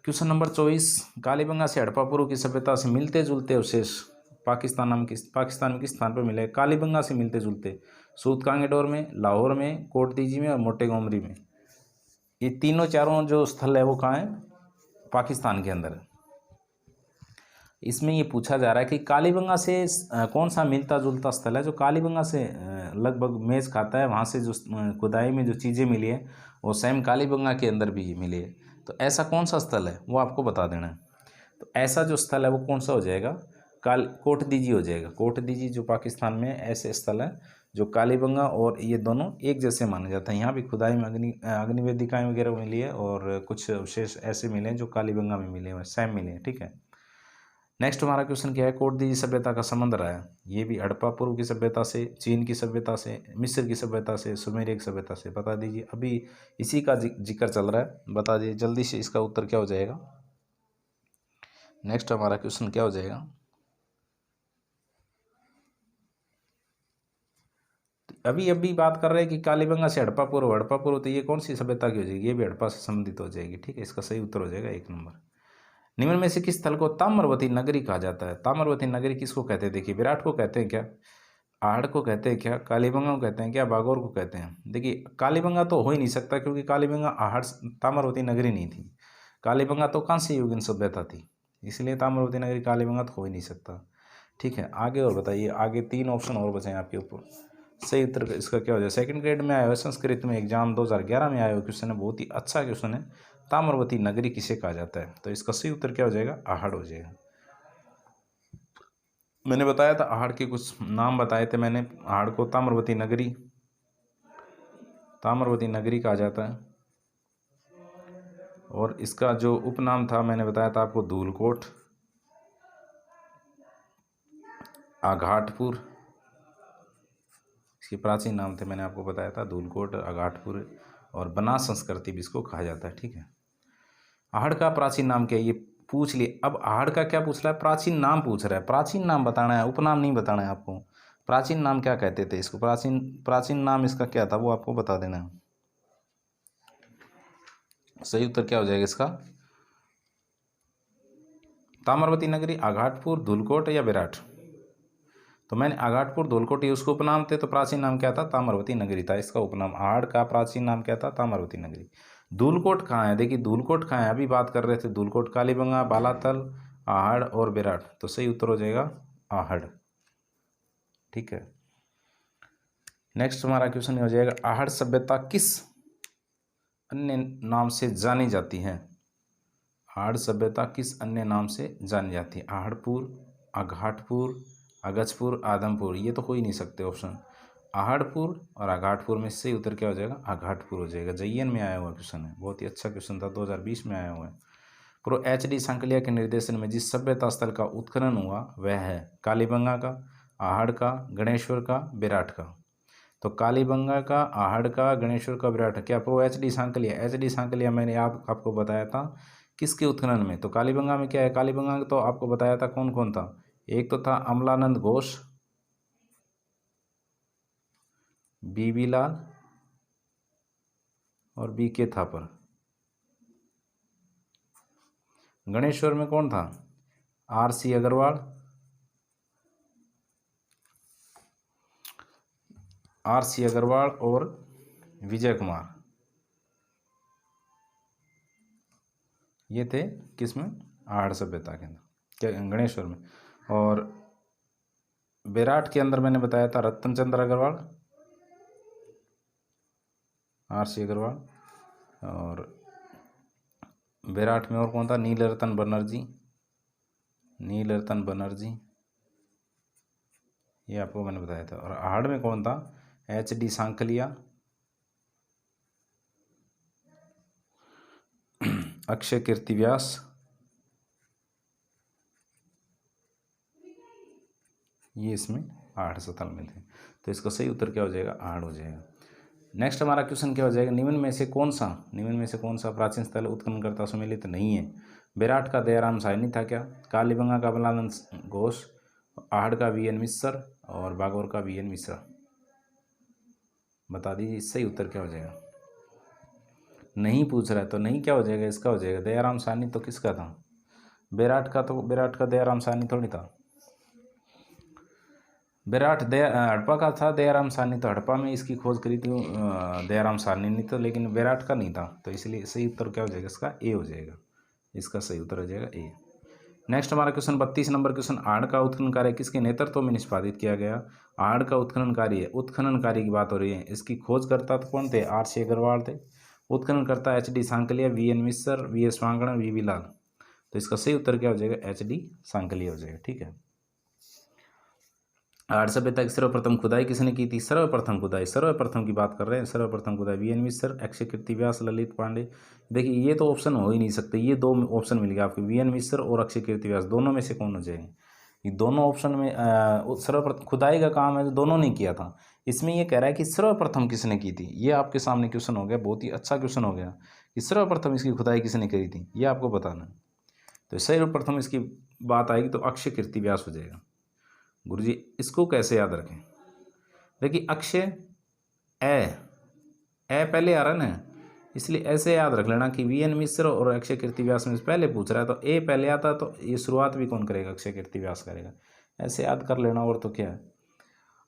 क्वेश्चन नंबर 24, कालीबंगा से हड़प्पा पूर्व की सभ्यता से मिलते जुलते अवशेष पाकिस्तान में किस स्थान पर मिले? कालीबंगा से मिलते जुलते सूतकांगेडोर में, लाहौर में, कोटदीजी में और मोटे गोमरी में। ये तीनों चारों जो स्थल है वो कहाँ है? पाकिस्तान के अंदर है। इसमें ये पूछा जा रहा है कि कालीबंगा से कौन सा मिलता जुलता स्थल है जो कालीबंगा से लगभग मेज खाता है, वहाँ से जो खुदाई में जो चीज़ें मिली है वो सेम कालीबंगा के अंदर भी मिली है। तो ऐसा कौन सा स्थल है वो आपको बता देना है। तो ऐसा जो स्थल है वो कौन सा हो जाएगा? कोटदीजी हो जाएगा। कोटदीजी जो पाकिस्तान में ऐसे स्थल है जो कालीबंगा और ये दोनों एक जैसे माने जाते हैं। यहाँ भी खुदाई में अग्निवेदिकाएँ वगैरह मिली है और कुछ अवशेष ऐसे मिले हैं जो कालीबंगा में मिले हैं, सेम मिले हैं, ठीक है। नेक्स्ट हमारा क्वेश्चन क्या है? कोटदीजी सभ्यता का संबंध रहा है। ये भी हड़प्पा पूर्व की सभ्यता से, चीन की सभ्यता से, मिस्र की सभ्यता से, सुमेरिया की सभ्यता से। बता दीजिए, अभी इसी का जिक्र चल रहा है, बता दीजिए जल्दी से। इसका उत्तर क्या हो जाएगा? नेक्स्ट हमारा क्वेश्चन क्या हो जाएगा? अभी बात कर रहे हैं कि कालीबंगा से हड़प्पा पूर्व, तो ये कौन सी सभ्यता की हो जाएगी? ये भी हड़प्पा से संबंधित हो जाएगी, ठीक है। इसका सही उत्तर हो जाएगा 1 नंबर। निम्न में से किस स्थल को ताम्रवती नगरी कहा जाता है? ताम्रवती नगरी किसको कहते हैं? देखिए, विराट को कहते हैं क्या? आहड़ को कहते हैं क्या, कालीबंगा को कहते हैं क्या, बागौर को कहते हैं? देखिए कालीबंगा तो हो ही नहीं सकता, क्योंकि कालीबंगा आहड़ ताम्रवती नगरी नहीं थी। कालीबंगा तो कांस्य युगीन सभ्यता थी, इसलिए ताम्रवती नगरी कालीबंगा तो हो ही नहीं सकता। ठीक है, आगे और बताइए, आगे 3 ऑप्शन और बचे हैं आपके ऊपर। सही उत्तर इसका क्या हो जाए? सेकंड ग्रेड में आया हुआ संस्कृत में एग्जाम 2011 में आया हुआ क्वेश्चन है, बहुत ही अच्छा क्वेश्चन है। ताम्रवती नगरी किसे कहा जाता है? तो इसका सही उत्तर क्या हो जाएगा? आहड़ हो जाएगा। मैंने बताया था आहड़ के कुछ नाम बताए थे मैंने। आहड़ को ताम्रवती नगरी कहा जाता है। और इसका जो उपनाम था मैंने बताया था आपको, धूलकोट, आघाटपुर, इसके प्राचीन नाम थे मैंने आपको बताया था, धूलकोट, आघाटपुर, और बनास संस्कृति भी इसको कहा जाता है। ठीक है, आहड़ का प्राचीन नाम क्या है ये पूछ लिए। अब आहड़ का क्या पूछ रहा है? प्राचीन नाम पूछ रहा है, प्राचीन नाम बताना है, उपनाम नहीं बताना है आपको। प्राचीन नाम क्या कहते थे इसको, प्राचीन नाम इसका क्या था वो आपको बता देना है। सही उत्तर क्या हो जाएगा इसका? ताम्रवती नगरी, आघाटपुर, धूलकोट या विराट? तो मैंने आघाटपुर, धूलकोट ये उसको उपनाम थे, तो प्राचीन नाम क्या था? ताम्रवती नगरी था इसका उपनाम। आहड़ का प्राचीन नाम क्या था? ताम्रवती नगरी। धूलकोट कहाँ है? देखिए धूलकोट कहाँ है, अभी बात कर रहे थे धूलकोट, कालीबंगा, बालातल, आहड़ और विराट। तो सही उत्तर हो जाएगा आहड़। ठीक है, नेक्स्ट हमारा क्वेश्चन हो जाएगा, आहड़ सभ्यता किस अन्य नाम से जानी जाती है? आहड़ सभ्यता किस अन्य नाम से जानी जाती है? आहड़पुर, आघाटपुर, अगजपुर, आदमपुर, ये तो हो ही नहीं सकते ऑप्शन। आहड़पुर और आघाटपुर में से उत्तर क्या हो जाएगा? आघाटपुर हो जाएगा। JN में आया हुआ क्वेश्चन है, बहुत ही अच्छा क्वेश्चन था, 2020 में आया हुआ है। प्रो HD सांकलिया के निर्देशन में जिस सभ्यता स्थल का उत्खनन हुआ वह है कालीबंगा का, आहड़ का, गणेश्वर का, विराट का? तो कालीबंगा का, आहड़ का, गणेश्वर का, विराट का। क्या प्रो HD सांकलिया मैंने आपको बताया था किसके उत्खनन में? तो कालीबंगा में क्या है? कालीबंगा तो आपको बताया था कौन कौन था, एक तो था अमलानंद घोष, BB लाल और BK थापर। गणेश्वर में कौन था? RC अग्रवाल, और विजय कुमार, ये थे किसमें? आहड़ सभ्यता के अंदर, क्या गणेश्वर में। और विराट के अंदर मैंने बताया था रतन चंद्र अग्रवाल, RC अग्रवाल, और विराट में और कौन था? नीलरतन बनर्जी, ये आपको मैंने बताया था। और आहड़ में कौन था? HD सांकलिया, अक्षय कीर्ति व्यास, ये इसमें आहड़ स्थल में थे। तो इसका सही उत्तर क्या हो जाएगा? आहड़ हो जाएगा। नेक्स्ट हमारा क्वेश्चन क्या हो जाएगा, निम्न में से कौन सा प्राचीन स्थल उत्खननकर्ता सम्मिलित नहीं है? विराट का दयाराम साहनी था क्या? कालीबंगा का अमलानंद घोष, आहड़ का VN मिश्र, और बागौर का VN मिश्रा? बता दीजिए सही उत्तर क्या हो जाएगा। नहीं पूछ रहा है तो नहीं क्या हो जाएगा? इसका हो जाएगा दयाराम साहनी। तो किसका था? विराट का दयाराम साहनी थोड़ी था। हड़प्पा का था दयाराम साहनी, तो हड़प्पा में इसकी खोज करी थी दयाराम साहनी ने, तो लेकिन विराट का नहीं था। तो इसलिए सही उत्तर क्या हो जाएगा इसका? ए हो जाएगा। इसका सही उत्तर हो जाएगा ए। नेक्स्ट हमारा क्वेश्चन 32 नंबर क्वेश्चन, आहड़ का उत्खनन कार्य किसके नेतृत्व में निष्पादित किया गया? आहड़ का उत्खनन कार्य की बात हो रही है, इसकी खोजकर्ता तो कौन थे? RC अग्रवाल थे। उत्खननकर्ता HD सांकलिया, VN मिश्र, VS वांगण, VB लाल। तो इसका सही उत्तर क्या हो जाएगा? HD सांकलिया हो जाएगा। ठीक है, आहड़ सभ्यता की सर्वप्रथम खुदाई किसने की थी? सर्वप्रथम की बात कर रहे हैं। सर्वप्रथम खुदाई VN मिश्र, अक्षय कीर्ति व्यास, ललित पांडे। देखिए ये तो ऑप्शन हो ही नहीं सकते, ये 2 ऑप्शन मिल गया आपको, VN मिश्र और अक्षय कीर्ति व्यास, दोनों में से कौन हो जाएंगे? ये दोनों ऑप्शन में सर्वप्रथम खुदाई का काम है जो दोनों ने किया था। इसमें ये कह रहा है कि सर्वप्रथम किसने की थी, ये आपके सामने क्वेश्चन हो गया, बहुत ही अच्छा क्वेश्चन हो गया कि सर्वप्रथम इसकी खुदाई किसने करी थी, ये आपको बताना है। तो सर्वप्रथम इसकी बात आएगी तो अक्षय कीर्ति व्यास हो जाएगा। गुरुजी इसको कैसे याद रखें? देखिए अक्षय ए पहले आ रहा है ना, इसलिए ऐसे याद रख लेना कि VN मिश्र और अक्षय कीर्ति व्यास में पहले पूछ रहा है तो ए पहले आता है, तो ये शुरुआत भी कौन करेगा? अक्षय कीर्ति व्यास करेगा। ऐसे याद कर लेना, और तो क्या है।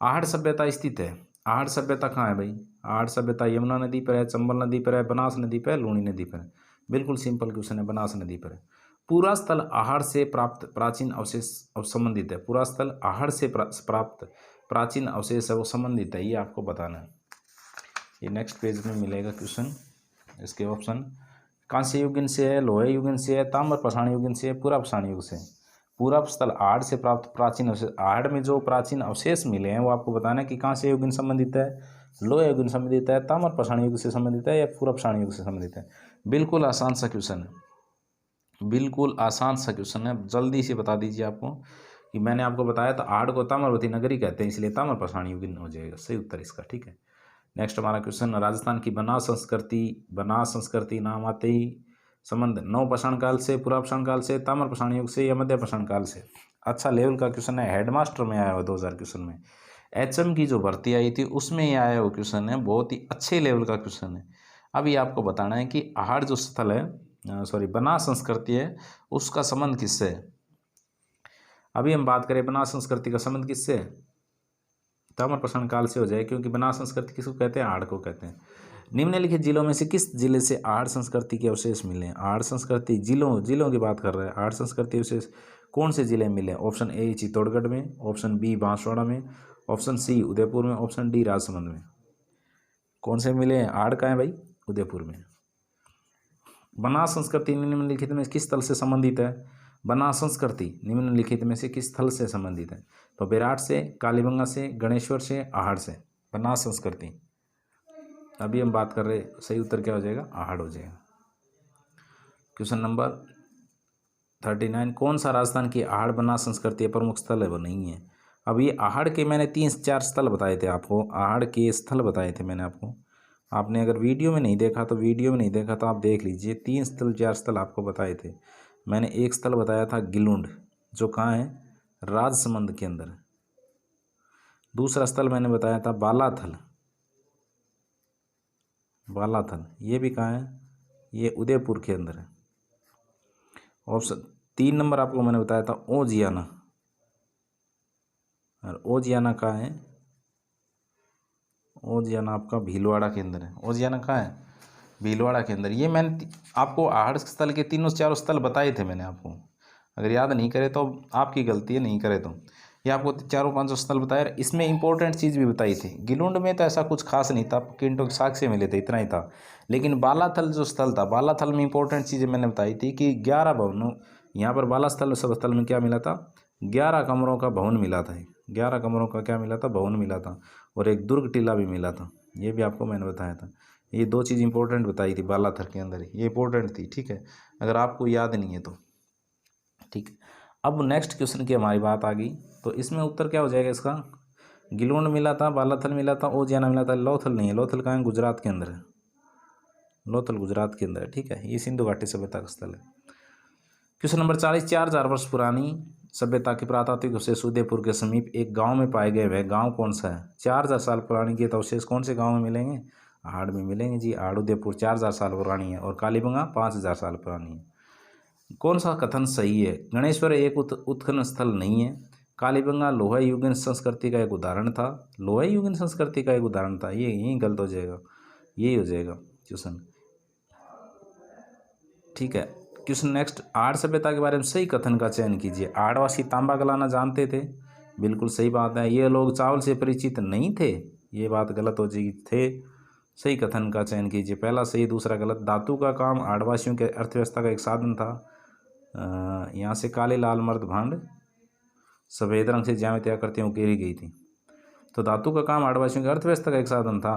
आहड़ सभ्यता स्थित है। आहड़ सभ्यता कहाँ है भाई? आहड़ सभ्यता यमुना नदी पर है, चंबल नदी पर है, बनास नदी पर है, लूणी नदी पर है। बिल्कुल सिंपल क्वेश्चन है, बनास नदी पर है। पूरा स्थल आहड़ से प्राप्त प्राचीन अवशेष संबंधित है। पूरा स्थल आहड़ से प्राप्त प्राचीन अवशेष है वो संबंधित है, ये आपको बताना है। ये नेक्स्ट पेज में मिलेगा क्वेश्चन। इसके ऑप्शन कांस्य युगीन से है, लोहे युगीन से है, ताम्र पाषाण युगीन से है, पूरा पाषाण युग से। पूरा स्थल आहड़ से प्राप्त प्राचीन अवशेष, आहड़ में जो प्राचीन अवशेष मिले हैं वो आपको बताना है कि कांस्य युगीन संबंधित है, लोहे युगीन संबंधित है, ताम्र पाषाण युग से संबंधित है या पूरा पाषाण युग से संबंधित है। बिल्कुल आसान सा क्वेश्चन है, बिल्कुल आसान सा क्वेश्चन है। जल्दी से बता दीजिए आपको कि मैंने आपको बताया था आहड़ को ताम्रवती नगरी कहते हैं, इसलिए ताम्र पाषाण युगीन हो जाएगा सही उत्तर इसका। ठीक है, नेक्स्ट हमारा क्वेश्चन, राजस्थान की बनास संस्कृति नाम आते ही संबंध नवपाषाण काल से, पुरापाषाण काल से, ताम्रपाषाण युग से या मध्यपाषाण काल से। अच्छा लेवल का क्वेश्चन है, हेडमास्टर में आया हुआ 2000 क्वेश्चन में। एचएम की जो भर्ती आई थी उसमें ही आया हुआ क्वेश्चन है, बहुत ही अच्छे लेवल का क्वेश्चन है। अभी आपको बताना है कि आहड़ जो स्थल है बनास संस्कृति है उसका संबंध किससे है। अभी हम बात करें बनास संस्कृति का संबंध किससे है, ताम्रपाषाण काल से हो जाए, क्योंकि बनास संस्कृति किसको कहते हैं? आहड़ को कहते हैं। निम्नलिखित जिलों में से किस जिले से आहड़ संस्कृति के अवशेष मिले हैं? आहड़ संस्कृति जिलों की बात कर रहे हैं। आहड़ संस्कृति अवशेष कौन से जिले में मिले? ऑप्शन ए चित्तौड़गढ़ में, ऑप्शन बी बांसवाड़ा में, ऑप्शन सी उदयपुर में, ऑप्शन डी राजसमंद में। कौन से मिले हैं? आहड़ का है भाई, उदयपुर में। बनास संस्कृति निम्नलिखित में किस स्थल से संबंधित है? बनास संस्कृति निम्नलिखित में से किस स्थल से संबंधित है? तो बेराट से, कालीबंगा से, गणेश्वर से, आहड़ से। बनास संस्कृति अभी हम बात कर रहे, सही उत्तर क्या हो जाएगा? आहड़ हो जाएगा। क्वेश्चन नंबर 39, कौन सा राजस्थान की आहड़ बनास संस्कृति प्रमुख स्थल है? वो नहीं है। अब ये आहड़ के मैंने 3-4 स्थल बताए थे आपको, आहड़ के स्थल बताए थे मैंने आपको। आपने अगर वीडियो में नहीं देखा तो आप देख लीजिए, 3 स्थल 4 स्थल आपको बताए थे मैंने। एक स्थल बताया था गिलुंड, जो कहाँ है? राजसमंद के अंदर। दूसरा स्थल मैंने बताया था बालाथल, ये भी कहाँ है? ये उदयपुर के अंदर है। ऑप्शन 3 नंबर आपको मैंने बताया था ओजियाना, और ओजियाना कहाँ है? ओजियाना आपका भीलवाड़ा के अंदर है। ओजियाना कहाँ है? भीलवाड़ा के अंदर। ये मैंने आपको आहड़ स्थल के 3-4 स्थल बताए थे मैंने आपको, अगर याद नहीं करे तो आपकी गलती है, नहीं करे तो। ये आपको 4-5 स्थल बताया, इसमें इंपॉर्टेंट चीज़ भी बताई थी। गिलुंड में तो ऐसा कुछ खास नहीं था, किंटो के साक्ष्य मिले थे, इतना ही था। लेकिन बालाथल जो स्थल था, बालाथल में इंपॉर्टेंट चीज़ें मैंने बताई थी कि 11 भवनों, यहाँ पर बालास्थल स्थल में क्या मिला था? 11 कमरों का भवन मिला था। 11 कमरों का क्या मिला था? भवन मिला था। और एक दुर्ग टीला भी मिला था, ये भी आपको मैंने बताया था। ये 2 चीज़ इंपॉर्टेंट बताई थी बालाथल के अंदर, ये इंपॉर्टेंट थी। ठीक है, अगर आपको याद नहीं है तो। ठीक है, अब नेक्स्ट क्वेश्चन की हमारी बात आ गई, तो इसमें उत्तर क्या हो जाएगा इसका? गिलोंड मिला था, बालाथल मिला था, ओजियाना मिला था, लोथल नहीं है। लोथल कहाँ है? गुजरात के अंदर है। लोथल गुजरात के अंदर है। ठीक है, ये सिंधु घाटी सभ्यता का स्थल है। क्वेश्चन नंबर 40, 4000 वर्ष पुरानी सभ्यता के पुरातात्विक अवशेष उदयपुर के समीप एक गांव में पाए गए। वह गांव कौन सा है? 4000 साल पुरानी के अवशेष कौन से गांव में मिलेंगे? आहड़ में मिलेंगे जी। आहड़ उदयपुर 4000 साल पुरानी है, और कालीबंगा 5000 साल पुरानी है। कौन सा कथन सही है? गणेश्वर एक उत्खनन स्थल नहीं है। कालीबंगा लोहा युगीन संस्कृति का एक उदाहरण था। लोहा युगीन संस्कृति का एक उदाहरण था, ये यही गलत हो जाएगा, यही हो जाएगा क्वेश्चन। ठीक है, क्वेश्चन नेक्स्ट, आहड़ सभ्यता के बारे में सही कथन का चयन कीजिए। आहड़वासी तांबा गलाना जानते थे, बिल्कुल सही बात है। ये लोग चावल से परिचित नहीं थे, ये बात गलत हो जाएगी, थे। सही कथन का चयन कीजिए, पहला सही दूसरा गलत। धातु का काम आहड़वासियों के अर्थव्यवस्था का एक साधन था। यहाँ से काले लाल मर्द भांड सफ़ेद रंग से ज्यामिति आकृतियाँ उकेरी गई थी, तो धातु का काम आहड़वासियों की अर्थव्यवस्था का एक साधन था?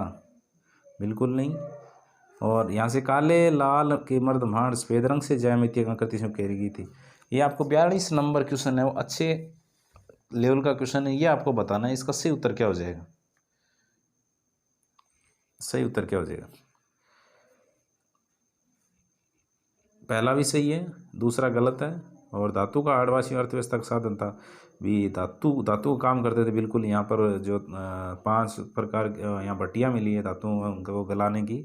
बिल्कुल नहीं। और यहाँ से काले लाल के मर्द भांड सफ़ेद रंग से ज्यामितीय आकृति से उकेरी गई थी। ये आपको 42 नंबर क्वेश्चन है, वो अच्छे लेवल का क्वेश्चन है, ये आपको बताना है इसका सही उत्तर क्या हो जाएगा। सही उत्तर क्या हो जाएगा? पहला भी सही है, दूसरा गलत है। और धातु का आहड़वासी अर्थव्यवस्था का साधन था भी, धातु का काम करते थे बिल्कुल। यहाँ पर जो 5 प्रकार यहाँ भट्टियाँ मिली है धातु को गलाने की,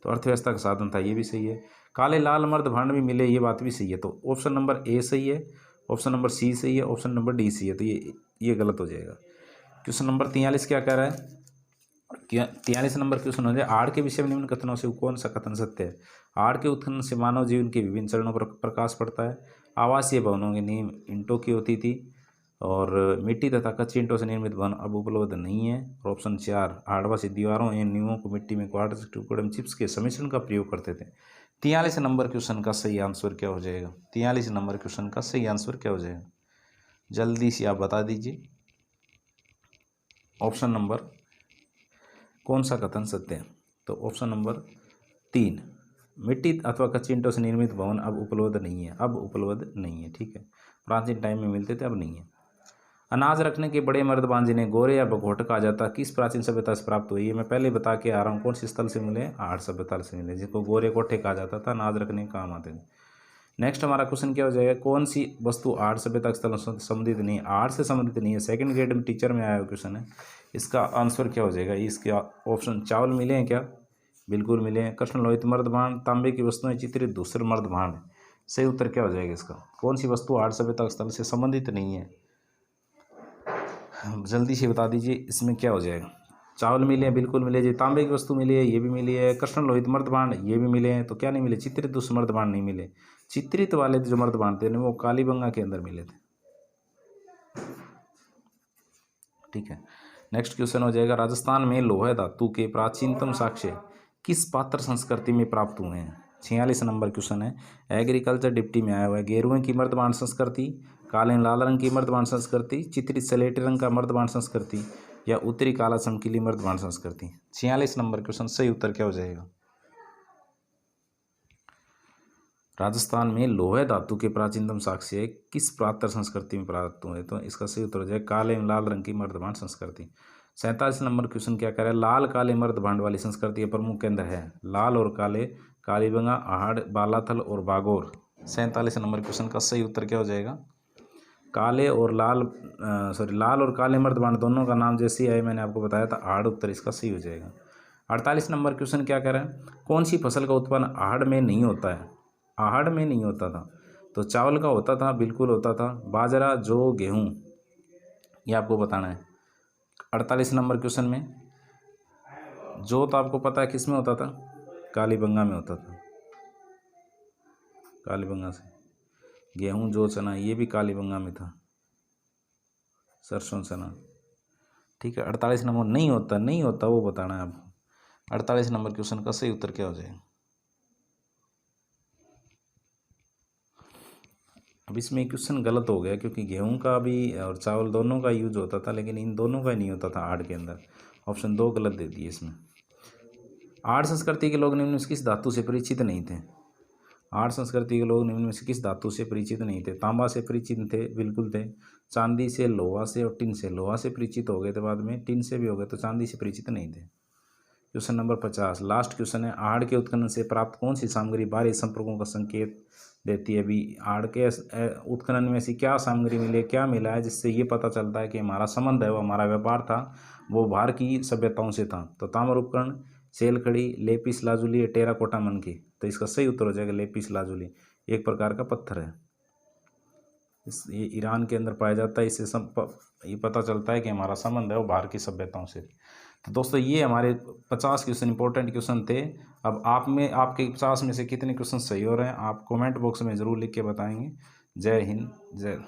तो अर्थव्यवस्था का साधन था, ये भी सही है। काले लाल मर्द भांड भी मिले, ये बात भी सही है। तो ऑप्शन नंबर ए सही है, ऑप्शन नंबर सी सही है, ऑप्शन नंबर डी सही है, तो ये गलत हो जाएगा। क्वेश्चन नंबर 43 क्या कह रहा है? 43 नंबर क्वेश्चन हो जाए, आड़ के विषय में निम्न कथनों से कौन सा कथन सत्य है? आड़ के उत्खनन से मानव जीवन के विभिन्न चरणों पर प्रकाश पड़ता है। आवासीय भवनों की नींव ईंटों की होती थी और मिट्टी तथा कच्ची ईंटों से निर्मित भवन अब उपलब्ध नहीं है। और ऑप्शन 4, आड़वासी दीवारों एवं नींवों को मिट्टी में क्वार्ट्ज टुकड़े में चिप्स के सम्मिश्रण का प्रयोग करते थे। 43 नंबर क्वेश्चन का सही आंसर क्या हो जाएगा? 43 नंबर क्वेश्चन का सही आंसर क्या हो जाएगा? जल्दी से आप बता दीजिए। ऑप्शन नंबर कौन सा कथन सत्य है? तो ऑप्शन नंबर 3, मिट्टी अथवा कच्ची ईंटों से निर्मित भवन अब उपलब्ध नहीं है। अब उपलब्ध नहीं है, ठीक है। प्राचीन टाइम में मिलते थे, अब नहीं है। अनाज रखने के बड़े मर्द बांझ जिन्हें गोरे या बघोट कहा जाता, किस प्राचीन सभ्यता से प्राप्त हुई? ये मैं पहले बता के आ रहा हूँ। कौन सी स्थल से मिले? आड़ सभ्यता से मिले, जिसको गोरे कोठे कहा जाता था, अनाज रखने के काम आते थे। नेक्स्ट हमारा क्वेश्चन क्या हो जाएगा? कौन सी वस्तु आड़ सभ्यता स्थल से संबंधित नहीं है? आड़ से संबंधित नहीं है, सेकंड ग्रेड में टीचर में आया हुआ क्वेश्चन है। इसका आंसर क्या हो जाएगा? इसके ऑप्शन चावल मिले हैं क्या? बिल्कुल मिले हैं। कृष्ण लोहित मर्द भांड, तांबे की वस्तुएं चित्रित दूसरे मर्द भांड। सही उत्तर क्या हो जाएगा इसका? कौन सी वस्तु आड़ सभ्यता स्थल से संबंधित नहीं है? जल्दी से बता दीजिए, इसमें क्या हो जाएगा? चावल मिले हैं, बिल्कुल मिले जी। तांबे की वस्तु मिली है, ये भी मिली है। कृष्ण लोहित मर्द भांड, ये भी मिले हैं। तो क्या नहीं मिले? चित्रित दूसरे मर्द भांड नहीं मिले। चित्रित वाले जो मर्द भांड थे वो कालीबंगा के अंदर मिले थे, ठीक है। नेक्स्ट क्वेश्चन हो जाएगा, राजस्थान में लोहा धातु के प्राचीनतम साक्ष्य किस पात्र संस्कृति में प्राप्त हुए हैं? 46 नंबर क्वेश्चन है, एग्रीकल्चर डिप्टी में आया हुआ है। गेरुए की मर्दबाण संस्कृति, काले लाल रंग की मर्दबाण संस्कृति, चित्रित सलेटी रंग का मर्दबाण संस्कृति, या उत्तरी काला चमकीली मर्दबाण संस्कृति। 46 नंबर क्वेश्चन सही उत्तर क्या हो जाएगा? राजस्थान में लोहे धातु के प्राचीनतम साक्ष्य किस प्रातर संस्कृति में प्राप्त हुए? तो इसका सही उत्तर हो जाएगा काले एवं लाल रंग की मर्दभांड संस्कृति। 47 नंबर क्वेश्चन क्या कह रहा है? लाल काले मर्दभांड वाली संस्कृति के प्रमुख केंद्र है। लाल और काले, कालीबंगा, आहड़, बालाथल और बागोर। 47 नंबर क्वेश्चन का सही उत्तर क्या हो जाएगा? काले और लाल लाल और काले मर्दभांड दोनों का नाम जैसे ही है मैंने आपको बताया था, आहड़ उत्तर इसका सही हो जाएगा। 48 नंबर क्वेश्चन क्या कह रहा है? कौन सी फसल का उत्पन्न आहड़ में नहीं होता है? आहड़ में नहीं होता था, तो चावल का होता था, बिल्कुल होता था। बाजरा, जौ, गेहूँ, ये आपको बताना है। 48 नंबर क्वेश्चन में जौ तो आपको पता है किस में होता था? कालीबंगा में होता था, कालीबंगा से। गेहूँ, जौ, चना ये भी कालीबंगा में था, सरसों, चना, ठीक है। 48 नंबर नहीं होता, नहीं होता वो बताना है आपको। 48 नंबर क्वेश्चन का सही उत्तर क्या हो जाएगा? अब इसमें क्वेश्चन गलत हो गया, क्योंकि गेहूं का भी और चावल दोनों का यूज होता था, लेकिन इन दोनों का नहीं होता था आड़ के अंदर। ऑप्शन 2 गलत दे दिए इसमें। आड़ संस्कृति के लोग निम्न में से किस धातु से परिचित नहीं थे? आड़ संस्कृति के लोग निम्न में से किस धातु से परिचित नहीं थे? तांबा से परिचित थे, बिल्कुल थे। चांदी से, लोहा से और टिन से। लोहा से परिचित हो गए थे बाद में, टिन से भी हो गए, तो चांदी से परिचित नहीं थे। क्वेश्चन नंबर 50 लास्ट क्वेश्चन है, आहड़ के उत्खनन से प्राप्त कौन सी सामग्री बाहरी संपर्कों का संकेत देती है? अभी आहड़ के उत्खनन में से क्या सामग्री मिली है, क्या मिला है जिससे ये पता चलता है कि हमारा संबंध है, वो हमारा व्यापार था, वो बाहर की सभ्यताओं से था? तो ताम्र उपकरण, सेलखड़ी, लेपिस लाजुली, टेराकोटा मनकी। तो इसका सही उत्तर हो जाएगा लेपिस लाजुली, एक प्रकार का पत्थर है, ये ईरान के अंदर पाया जाता है। इससे ये पता चलता है कि हमारा संबंध है वो बाहर की सभ्यताओं से। तो दोस्तों ये हमारे 50 क्वेश्चन इंपॉर्टेंट क्वेश्चन थे। अब आप में आपके 50 में से कितने क्वेश्चन सही हो रहे हैं आप कमेंट बॉक्स में ज़रूर लिख के बताएंगे। जय हिंद, जय